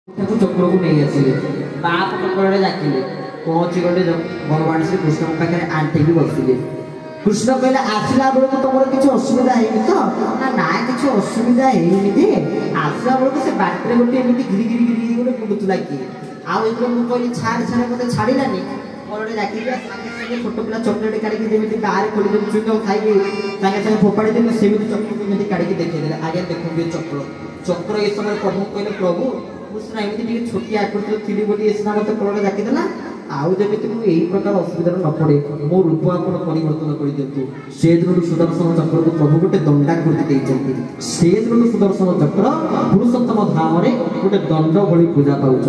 चक्र को नहीं आसिले बाप चक्र डाकिले पहुँची गले भगवान श्री कृष्ण पाखे आंटिकी बसिले। कृष्ण कहले आसला बेलू तुम किसी असुविधा है तो ना किसी असुविधा है आसला बेलू से बाटे गोटे एमती घिरी घिरी घिरी गोटे बुलूला किए आउ कहली छाड़ छाड़ मत छाड़ानी मोर डाक सागे छोट पिला चॉकलेट काढ़ी बाहर खोली चुईगम खाई सागे सागे फोपाड़ी देने सेमती चॉकलेट काढ़ी देखा आगे देखिए चक्र चक्र ये समय प्रभु कहले प्रभु मुझे एमती छोटिया आकृति थी बोली सीना मत कलर डाकिदेला आउ जमी मुझे यही प्रकार असुविधा न पड़े मो रूप आप परिवर्तन कर दिंतु से दिन सुदर्शन चक्र को प्रभु गोटे दंडाकृति से दिन सुदर्शन चक्र पुरुषोत्तम धाम में गोटे दंड भली पूजा पाँच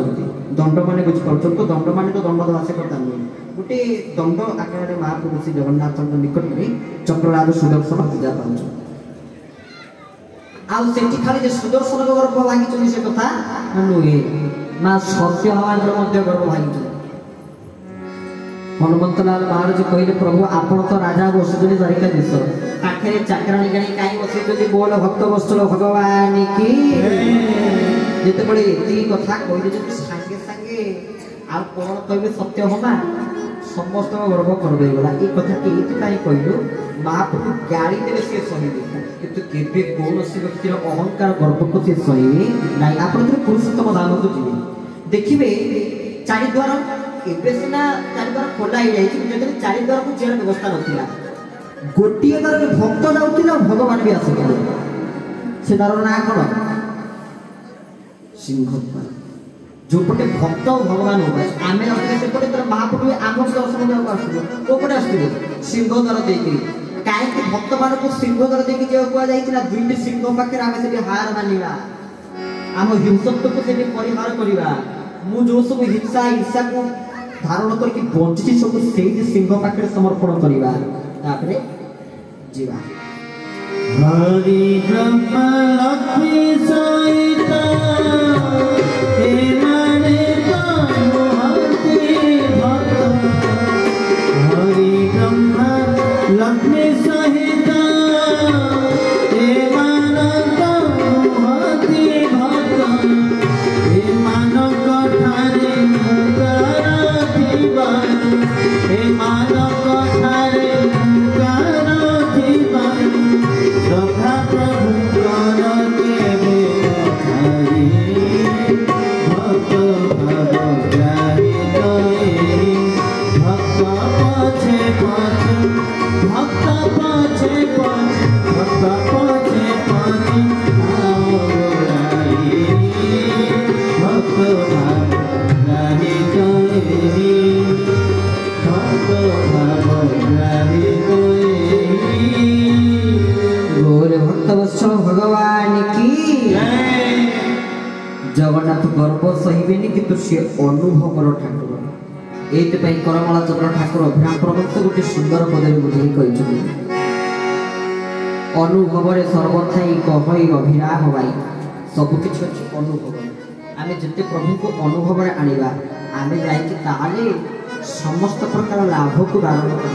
दंड मान बुझीपार तो दंड मान तो दंड दास करता नुहे गोटे दंड आकार महाप्रभु श्री जगन्नाथ निकट में चक्रराज सुदर्शन पूजा पाँच आउ खाली सुदर्शन गर्भ भांगी से कथा नुहे माँ सत्यभान गर्भ भांगी हनुमंतलाल महाराज कहले प्रभु आपण तो राजा बसुचंदी द्वारिकाधीश पाखे चाकराणी गाड़ी कहीं बसुचंदी बोल भक्त वत्सल भगवान की जितेबले ये कथा कहले सागे सागे आ कौन कहे सत्य हमा समस्त गर्व करदेगला ये कथा ये कहलु महाप्रभु गाड़ी देवे सी सहिबे किंतु केबे कौन व्यक्तिर अहंकार गर्व को सी सहिबे ना आप पुरुषोत्तम धाम को जी देखिए चारिद्वार एबे सिना चारिद्वार खोला हो जाए चारिद्वार को जीवन व्यवस्था नाला गोटे द्वार भक्त जाऊला भगवान भी आसुले से तार ना कौन सिंहद्वार जोपटे भक्त भगवान हो आम सेपटे महाप्रभु आम दर्शन आसपटे आसुले सिंहद्वार देकर कहीं भक्त मान को सिंहद्वार देकर जो कहुला दुईट सिंह पाखे आम से हार मानिबा आम हिंसत्व को परिहार करवा मु जो सब हिंसा ईर्षा को धारण करके बंची सब से सिंह पाखे समर्पण करवा तापरे जीवा हरि ब्रह्म लक्ष्मी सहिता हे माने भक्त हरि ब्रह्म लक्ष्मी सहिता हे मानक महति भक्त हे मानक ठारे हे मानक ठारे सभा प्रभु कर केबे भक्त भवग्राही गए भक्त पछे पछे भक्त पछे पछे भक्त पछे पछे आवराई भक्त भवग्राही गए भक्त भवग्राही गए बोले भक्त वत्सल भगवान की जगन्नाथ गर्व सहिबेनी किंतु से अनुभवर ठाकुर ये करमला चंद्र ठाकुर अभिराम प्रबंध गोटे सुंदर पदे बुझे कहते अनुभव सर्वथाई कहई अभिरा हवाई सबकि अच्छे अनुभव आम जिते प्रभु को अनुभव आनिबा आम जाए समस्त प्रकार लाभ को धारण कर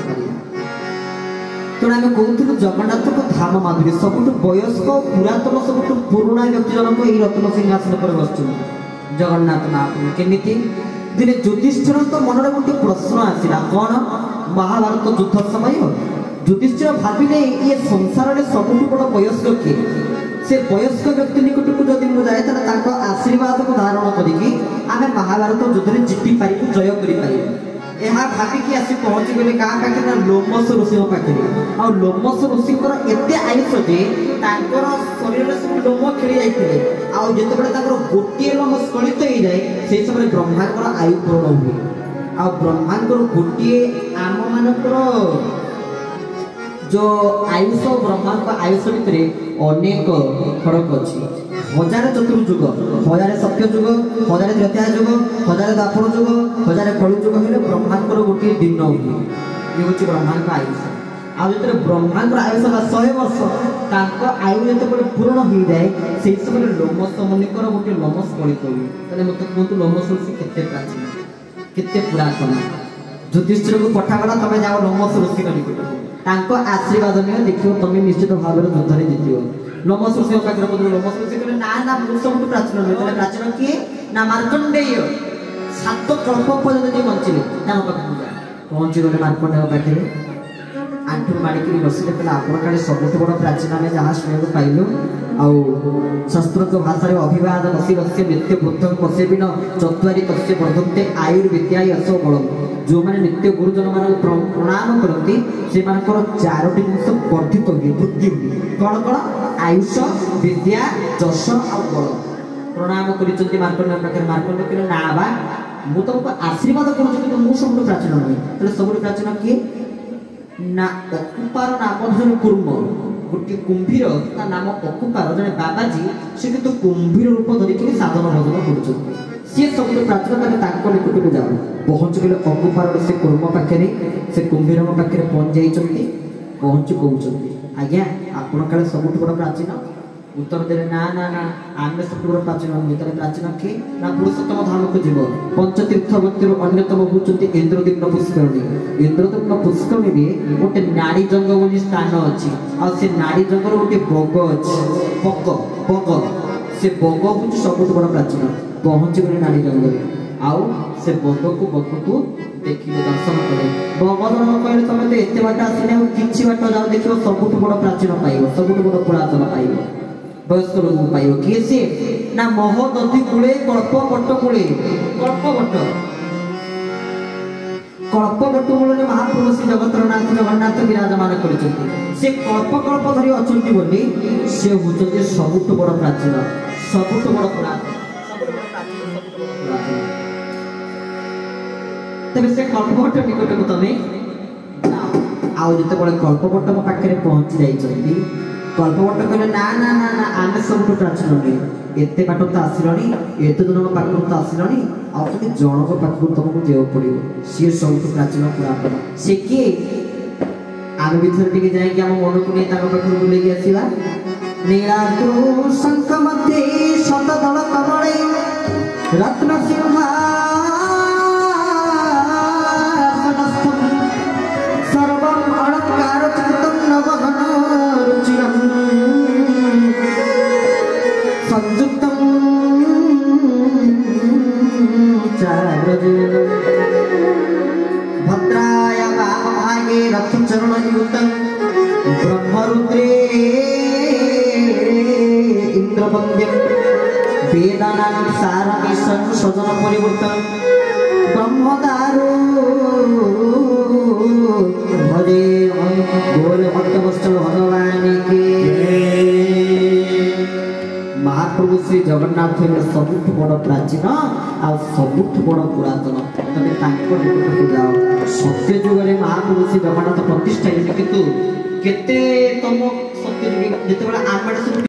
तेना आम कहूँ जगन्नाथ को धाम माधुरी सबुठ वयस्क पुरातन सबुठ पुराणा व्यक्ति जनक यही रत्न सिंहासन पर बस जगन्नाथ महाप्रभु केमिति दिने युधिष्ठिर मन में गोटे प्रश्न आसला कौन महाभारत युद्ध समय युधिष्ठिर भाविले ये संसार में सबुठ बड़ वयस्क किए से वयस्क व्यक्ति निकट को जदि मुझे जाए आशीर्वाद को धारण करके आम महाभारत युद्ध में जीति पारि जय कर भाविकी आसी पहुंची गले क्या पाखे लोमस ऋषि पाखे आ लोमस ऋषि एते आयुष जे शरीर में सब लोम खेली जाते आते गोटे लोम स्खलित हो जाए से समय ब्रह्मा आयु पूर्ण हुए आ ब्रह्मा गोटे आम मानकर जो आयुष ब्रह्मा आयुष भितर अनेक फरक अच्छी 1000 चतुर्युग 1000 सत्य युग 1000 त्रेता युग 1000 द्वापर युग 1000 कलि युग हेले ब्रह्मांकर गोटे दिन हुए ये हूँ ब्रह्मांक आयुष आउ जो ब्रह्मांकर आयुष 100 वर्ष आयु जो पूर्ण हो जाए से समय लोमस मुनिकर गोटे लोमस गणित हुए मत कहतु लोमस ऋषि केते प्राचीन केते पुरातन युधिष्ठिर को पठागला तुम जाओ लोमस ऋषि निकट आशीर्वाद नियो देखियो तुम निश्चित भाव में युद्ध जीत लोमस ऋषि पाखे लोमस ऋषि कहले ना ना पुरुष प्राचीन प्राचीन किए ନା ମାର୍କଣ୍ଡେୟ 7 କଳ୍ପ ପର୍ଯ୍ୟନ୍ତ ଯିଏ ବଞ୍ଚିଲେ ତାଙ୍କ ପାଖକୁ ଯା। ପହଞ୍ଚିଗଲେ ମାର୍କଣ୍ଡେୟ ପାଖରେ ଆଣ୍ଠୁ ମାଡ଼ିକିରି ବସିଲେ କହିଲେ ଆପଣ କାଳେ ସବୁଠୁ ବଡ଼ ପ୍ରାଚୀନ ଆମେ ଯାହା ଶୁଣିବାକୁ ପାଇଲୁ ଆଉ ସଂସ୍କୃତ ଭାଷାରେ ଅଭିବାଦ ବସି ବସି ନିତ୍ୟ ବୁଦ୍ଧଂ ପଶେବିନ ଚତ୍ୱାରି ତସ୍ୟ ବର୍ଦ୍ଧନ୍ତେ ଆୟୁର୍ବିଦ୍ୟା ଯଶ ବଳମ୍। ଯେଉଁମାନେ ନିତ୍ୟ ଗୁରୁଜନମାନଙ୍କୁ ପ୍ରଣାମ କରନ୍ତି ସେମାନଙ୍କର 4ଟି ଜିନିଷ ବର୍ଦ୍ଧିତ ହୁଏ ବୃଦ୍ଧି ହୁଏ। କ'ଣ କ'ଣ? ଆୟୁଷ, ବିଦ୍ୟା, ଯଶ ଆଉ ବଳ। ପ୍ରଣାମ କରିଛନ୍ତି ମାର୍କଣ୍ଡେୟ ପାଖରେ। ମାର୍କଣ୍ଡେୟ କହିଲେ ନା ବା ମୁଁ ତମକୁ ଆଶୀର୍ବାଦ କରୁଛି କିନ୍ତୁ ମୁଁ ସବୁଠୁ ପ୍ରାଚୀନ ନୁହେଁ। ତାହେଲେ ସବୁଠୁ ପ୍ରାଚୀନ କିଏ? ନା ଅକୁପାର ନାମ ଜଣେ କୁର୍ମ, ଗୋଟିଏ କୁମ୍ଭୀର ତା ନାମ ଅକୁପାର, ଜଣେ ବାବାଜୀ, ସେ କିନ୍ତୁ କୁମ୍ଭୀର ରୂପ ଧରିକି ସାଧନ ଭଜନ କରୁଛନ୍ତି। ସିଏ ସବୁଠୁ ପ୍ରାଚୀନ, ତାହେଲେ ତାଙ୍କ ନିକଟକୁ ଯାଉ। ପହଞ୍ଚିଗଲେ ଅକୁପାର ସେ କୁର୍ମ ପାଖରେ, ସେ କୁମ୍ଭୀରଙ୍କ ପାଖରେ ପହଞ୍ଚି ଯାଇଛନ୍ତି। ପହଞ୍ଚି କହୁଛନ୍ତି ଆଜ୍ଞା ଆପଣ କାଳେ ସବୁଠୁ ବଡ଼ ପ୍ରାଚୀନ? ଉତ୍ତର ଦେଲେ ନା ନା ନା ଆମେ ସବୁଠୁ ବଡ଼ ପ୍ରାଚୀନ ନୁହେଁ। ତାହେଲେ ପ୍ରାଚୀନ କିଏ? ନା ପୁରୁଷୋତ୍ତମ ଧାମକୁ ଯିବ। ପଞ୍ଚତୀର୍ଥ ମଧ୍ୟରୁ ଅନ୍ୟତମ ହେଉଛନ୍ତି ଇନ୍ଦ୍ରଦ୍ୟୁମ୍ନ ପୁଷ୍କରିଣୀ। ଇନ୍ଦ୍ରଦ୍ୟୁମ୍ନ ପୁଷ୍କରିଣୀରେ ଗୋଟେ ନାଡ଼ି ଜଙ୍ଗ ବୋଲି ସ୍ଥାନ ଅଛି। ଆଉ ସେ ନାଡ଼ି ଜଙ୍ଗର ଗୋଟେ ବଗ ଅଛି, ବଗ ସେ ବଗ ହେଉଛି ସବୁଠୁ ବଡ଼ ପ୍ରାଚୀନ। ପହଞ୍ଚିଗଲେ ନାଡ଼ି ଜଙ୍ଗଲରେ। ଆଉ ସେ ବଗକୁ ଦେଖିଲେ, ଦର୍ଶନ କଲେ। ବଗ ଜଣକ କହିଲେ ତମେ ତ ଏତେ ବାଟ ଆସିଲେ ଆଉ କିଛି ବାଟ ଯାଉ ଦେଖିବ ସବୁଠୁ ବଡ଼ ପ୍ରାଚୀନ ପାଇବ, ସବୁଠୁ ବଡ଼ ପୁରାତନ ପାଇବ, ବୟସ୍କ ଲୋକ ପାଇବ। କିଏ ସିଏ? ନା ମହୋଦଧି କୂଳେ କଳ୍ପବଟ କୂଳେ। କଳ୍ପବଟ ମୂଳରେ ମହାପ୍ରଭୁ ଶ୍ରୀ ଜଗତରନାଥ ଜଗନ୍ନାଥ ବିରାଜମାନ କରିଛନ୍ତି। ସେ କଳ୍ପ ଧରି ଅଛନ୍ତି ବୋଲି ସେ ହେଉଛନ୍ତି ସବୁଠୁ ବଡ଼ ପ୍ରାଚୀନ, ସବୁଠୁ ବଡ଼ ପୁରାତନ। ତେବେ ସେ କଳ୍ପବଟ ନିକଟକୁ ତମେ ଆଉ ଯେତେବେଳେ କଳ୍ପବଟଙ୍କ ପାଖରେ ପହଞ୍ଚି ଯାଇଛନ୍ତି, କଳ୍ପବଟ କହିଲେ ନା ନା ନା ନା ଆମେ ସବୁଠୁ ପ୍ରାଚୀନ ନୁହେଁ। ଏତେ ବାଟ ତ ଆସିଲଣି, ଏତେ ଜଣଙ୍କ ପାଖକୁ ତ ଆସିଲଣି, ଆଉ ଖାଲି ଜଣଙ୍କ ପାଖକୁ ତମକୁ ଯିବାକୁ ପଡ଼ିବ। ସିଏ ସବୁଠୁ ପ୍ରାଚୀନ ପୁରାତନ। ସେ କିଏ? ଆମେ ଭିତରେ ଟିକେ ଯାଇକି ଆମ ମନକୁ ନେଇ ତାଙ୍କ ପାଖରୁ ବୁଲେଇକି ଆସିବା। ନୀଳାଦ୍ରୁ ଶଙ୍ଖ ମଧ୍ୟରେ ଶତଦଳ କମଳେ ରତ୍ନ ସିଂହାସନସ୍ଥଂ ସର୍ବଂ ଅଳଙ୍କାର ଚିତ୍ତଂ ନବଘନ ରୁଚିରଂ ସଂଯୁକ୍ତଂ চাগ্রজেন ভদ্রায় বামভাগে রথচরণযুক্তং ব্রহ্মরুদ্রে ইন্দ্রবন্দ্যং বেদানাং সারমিশং সজন পরিবর্তন ব্রহ্মদারু ভজে গোল ভক্তবৎসল ভগবানকে। महाप्रभु श्री जगन्नाथ सबुठ बड़ प्राचीन आ सबुठ बड़ पुरातन। तबे तांको निकटକୁ जाओ। सत्य जुगरे महाप्रभु श्री जगन्नाथ प्रतिष्ठा किंतु केते तम सत्य जुग जेतेबेला आमडे